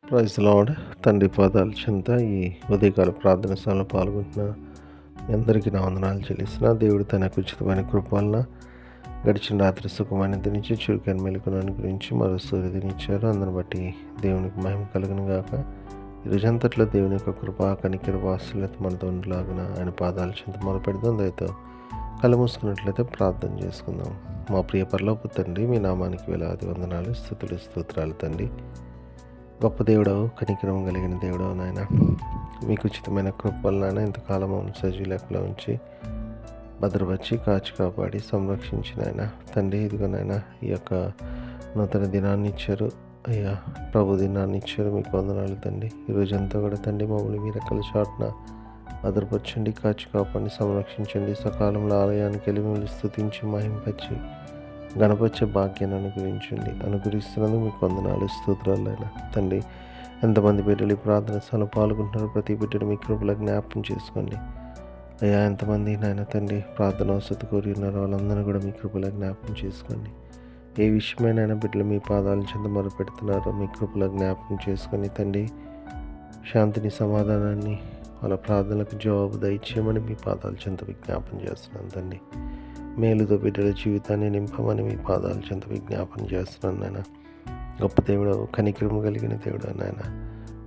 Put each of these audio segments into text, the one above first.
Praise lord. తండ్రి పాదాల చెంత ఈ ఉదయకాల ప్రార్థన స్థలంలో పాల్గొంటున్న మీ అందరికీ నా వందనాలు చెల్లిస్తున్నా. దేవుడు తన ఉచితమైన కృప వలన గడిచిన రాత్రి సుఖమైన నుంచి చురుకైన మెలకువను గురించి మరో సూర్యుదినిచ్చారు. అందరిని బట్టి దేవునికి మహిమ కలుగును గాక. ఈ రోజంతట్లో దేవుని యొక్క కృప కనికర వాత్సల్యత మనతో ఉండలాగున ఆయన పాదాల చెంత మొదలుపెడదాం. దయతో కళ్ళు మూసుకున్నట్లయితే ప్రార్థన చేసుకుందాం. మా ప్రియ పరలోకపు తండ్రి, మీ నామానికి వేలాది వందనాలు, స్తుతులు, స్తోత్రాలు తండ్రి. గొప్ప దేవుడవు, కనికరం కలిగిన దేవుడవు నాయన, మీకు ఉచితమైన కృప వలన ఇంతకాలం సజీలకులో ఉంచి భద్రపరిచి కాచి కాపాడి సంరక్షించిన ఆయన తండ్రి. ఇదిగోనైనా ఈ యొక్క నూతన దినాన్ని ఇచ్చారు అయ్యా, ప్రభు దినాన్ని ఇచ్చారు. మీకు వందనాలు తండ్రి. ఈరోజంతా కూడా తండ్రి మమ్మల్ని మీ రెక్కల చాటున భద్రపరచండి, కాచి కాపాడి సంరక్షించండి. సకాలంలో ఆలయానికి వెళ్ళి మిమ్మల్ని స్తుతించి మహింపచ్చి గణపచ్చే భాగ్యాన్ని అనుగ్రహిస్తున్నందుకు మీకు వందనాలు, స్తోత్రాలు అయినా తండ్రి. ఎంతమంది బిడ్డలు ఈ ప్రార్థన స్థలంలో పాల్గొంటున్నారు, ప్రతి బిడ్డను మీ కృపలో జ్ఞాపకం చేసుకోండి అయ్యా. ఎంతమంది నాయన తండ్రి ప్రార్థన అవసరం కోరి ఉన్నారో వాళ్ళందరూ కూడా మీ కృపలో జ్ఞాపకం చేసుకోండి. ఏ విషయమైనా బిడ్డలు మీ పాదాల చెంత మొదలుపెడుతున్నారో మీ కృపలో జ్ఞాపకం చేసుకొని తండ్రి, శాంతిని, సమాధానాన్ని, వాళ్ళ ప్రార్థనలకు జవాబు దయచేయమని మీ పాదాల చెంత విజ్ఞాపన చేస్తున్నాను తండ్రి. మేలుతో బిడ్డల జీవితాన్ని నింపమని మీ పాదాల చెంత విజ్ఞాపన చేస్తున్నాను నాయన. గొప్ప దేవుడు, కనికరము కలిగిన దేవుడు నాయన,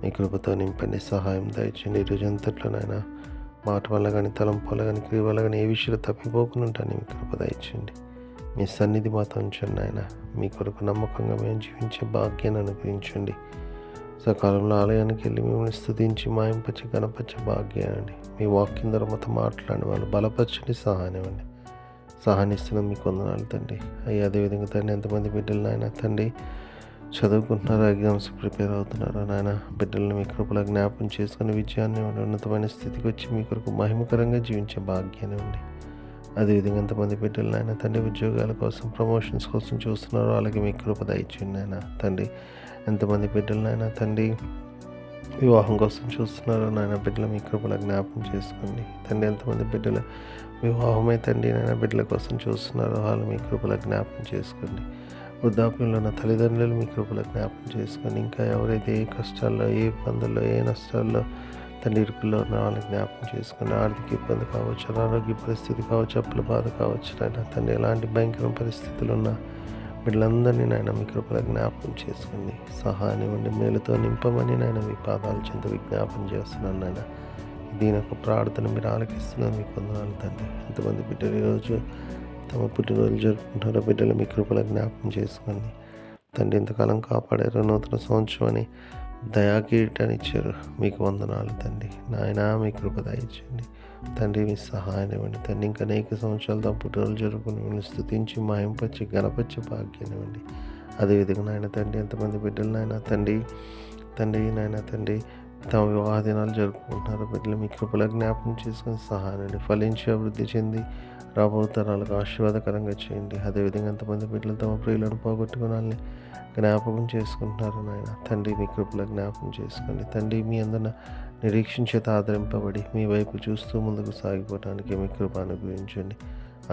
మీ కృపతో నింపండి, సహాయం దయచేయండి. ఈ రోజంతట్లో నాయన మాట వల్ల కానీ, తలంపు వల్ల కానీ, క్రియ వల్ల కానీ ఏ విషయంలో తప్పిపోకుండా ఉంటాను మీ కృప దయచేయండి. మీ సన్నిధి మాతో ఉంచండి నాయన. మీ కొరకు నమ్మకంగా మేము జీవించే భాగ్యాన్ని అనుగ్రహించండి. సకాలంలో ఆలయానికి వెళ్ళి మిమ్మల్ని స్తుతించి మాయింపచ్చి గణపచ్చే భాగ్యాన్ని మీ వాక్యం ద్వారా మాతో మాట్లాడి వాళ్ళు బలపరచండి, సహాయనివ్వండి. సహానిస్తున్నాం, మీకు వందనాలు తండ్రి. అయ్యా అదేవిధంగా తండ్రి ఎంతమంది బిడ్డలు నాయన తండ్రి చదువుకుంటున్నారు, ఎగ్జామ్స్ ప్రిపేర్ అవుతున్నారు నాయన, బిడ్డలను మీ కృపలో జ్ఞాపం చేసుకుని విజయాన్ని ఉన్నతమైన స్థితికి వచ్చి మీ కొరకు మహిమకరంగా జీవించే భాగ్యాన్ని ఉంది. అదేవిధంగా ఎంతమంది బిడ్డలు నాయన తండ్రి ఉద్యోగాల కోసం, ప్రమోషన్స్ కోసం చూస్తున్నారో అలాగే మీ కృప దయచేయండి నాయన తండ్రి. ఎంతమంది బిడ్డలు నాయన తండ్రి వివాహం కోసం చూస్తున్నారు నాయన, బిడ్డలు మీ కృపలో జ్ఞాపం చేసుకోండి తండ్రి. ఎంతమంది బిడ్డలు వివాహమై తండ్రి నాయన బిడ్డల కోసం చూస్తున్నారు, వాళ్ళు మీ కృపలో జ్ఞాపం చేసుకోండి. వృద్ధాప్యంలో ఉన్న తల్లిదండ్రులు మీ కృపలో జ్ఞాపం చేసుకొని, ఇంకా ఎవరైతే ఏ కష్టాల్లో, ఏ ఇబ్బందుల్లో, ఏ నష్టాల్లో తండ్రి ఇరుకుల్లో ఉన్న వాళ్ళని జ్ఞాపకం చేసుకుని, ఆర్థిక ఇబ్బంది కావచ్చు, అనారోగ్య పరిస్థితి కావచ్చు, అప్పుల బాధ కావచ్చు నాయన తండ్రి, ఎలాంటి భయంకర పరిస్థితులు ఉన్నా వీళ్ళందరినీ నాయన మీ కృపలో జ్ఞాపకం చేసుకుని సహాయనివ్వండి. మేలుతో నింపమని నాయన మీ పాదాల చెంత విజ్ఞాపం చేస్తున్నాను నాయన. దీని యొక్క ప్రార్థన మీరు ఆలకిస్తున్నారు, మీకు వందనాలు తండ్రి. ఎంతమంది బిడ్డలు ఈరోజు తమ పుట్టినరోజులు జరుపుకుంటారో బిడ్డలు మీ కృపలో జ్ఞాపకం చేసుకోండి తండ్రి. ఇంతకాలం కాపాడారు, నూతన సంవత్సరం అని దయాకిరీటాన్ని ఇచ్చారు, మీకు వందనాలు తండ్రి. నాయన మీ కృప దయచేయండి తండ్రి, మీ సహాయం ఇవ్వండి తండ్రి. ఇంకా అనేక సంవత్సరాలు తమ పుట్టినరోజులు జరుపుకుని మిమ్మల్ని స్తుతించి మాయింపచ్చి గణపచ్చి భాగ్యాన్ని ఇవ్వండి. అదేవిధంగా నాయన తండ్రి ఎంతమంది బిడ్డలు నాయన తండ్రి నాయన తండ్రి తమ వివాహ దినాలు జరుపుకుంటున్నారు, బిడ్డలు మీ కృపలో జ్ఞాపకం చేసుకుని సహాయాన్ని ఫలించి అభివృద్ధి చెంది రాబో తరాలకు ఆశీర్వాదకరంగా చేయండి. అదేవిధంగా ఎంతమంది బిడ్డలు తమ ప్రియులను పోగొట్టుకుని జ్ఞాపకం చేసుకుంటున్నారు నాయన తండ్రి, మీ కృపలో జ్ఞాపకం చేసుకోండి తండ్రి. మీ అందన నిరీక్షించేత ఆదరింపబడి మీ వైపు చూస్తూ ముందుకు సాగిపోవడానికి మీ కృప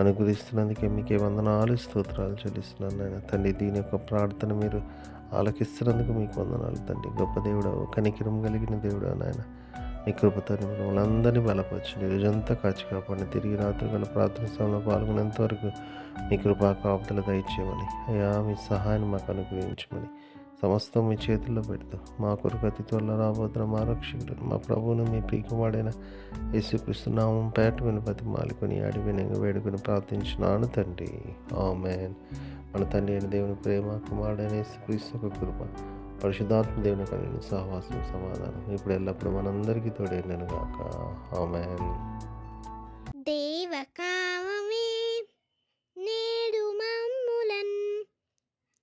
అనుగ్రహిస్తున్నందుకే మీకే వందనాలు, స్తోత్రాలు చెల్లిస్తున్నాను నాయన తండ్రి. దీని యొక్క ప్రార్థన మీరు ఆలకిస్తున్నందుకు మీకు వందనాలు తండ్రి. గొప్ప దేవుడు, కనికరం కలిగిన దేవుడు నాయన, మీ కృపతో మిమ్మల్ని అందరినీ బలపరచండి. రోజంతా కాచి కాపాడిని తిరిగి రాత్రి గల ప్రార్థన సమయంలో పాల్గొనేంత వరకు మీ కృపా కాపుదల దయచేయమని, అయ్యా మీ సహాయాన్ని మాకు అనుగ్రహించమని సమస్తం మీ చేతుల్లో పెడుతూ మా కొరకు అతి త్వరలో రాబోతున్న మా రక్షకుడు మా ప్రభువును మీ ప్రియకుమారుడైన యేసుక్రీస్తు నామం పేట వినపతి మాలికొని అడివినంగా వేడుకొని ప్రార్థించున్నాను తండ్రి, ఆమేన్. మన తండ్రి అయిన దేవుని ప్రేమ, కుమారుడైన యేసుక్రీస్తు యొక్క కృప, పరిశుద్ధాత్మ దేవుని కలిగిన సహవాసం, సమాధానం ఇప్పుడు ఎల్లప్పుడూ మనందరికీ తోడైనను గాక, ఆమేన్. దేవకామమే నేడు మమ్ములన్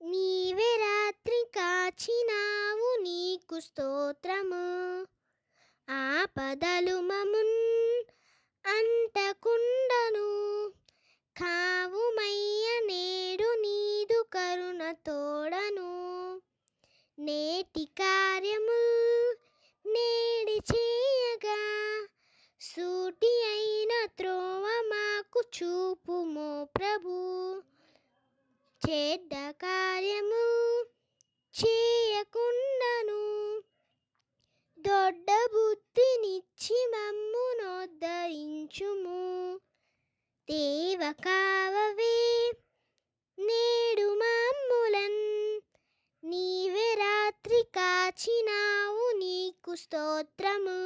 నీవే రాత్రి కాచినావు, నీకు స్తోత్రము. ఆపదలు మమున్ అంటకుండను కావుమయ్య, నేడు నీదు కరుణ తోడను. నేటి కార్యము నేడి చేయగా సూటి అయిన త్రోవ మాకు చూపుమో ప్రభు. చెడ్డ కార్యము చేయకుండాను కావవే నేడు మమ్ములన్ నీవే రాత్రి కాచినావు నీకు స్తోత్రము